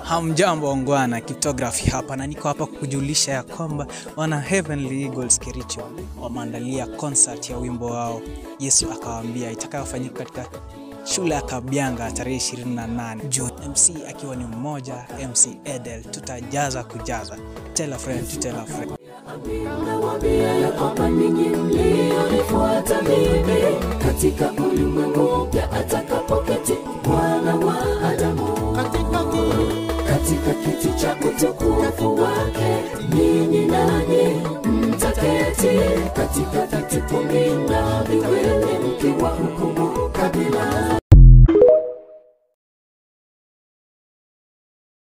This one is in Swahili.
Hamjambo ongwana, Cryptography hapa na niko hapa kukujulisha ya kwamba wana Heavenly Eagles Kericho wameandalia concert ya wimbo wao Yesu Akawaambia itakayofanyika katika shule ya Kabianga tarehe 28 June. MC akiwa ni mmoja, MC Edel. Tutajaza kujaza. Tell a friend to tell a friend. Katika ulimwengu mpya atakapo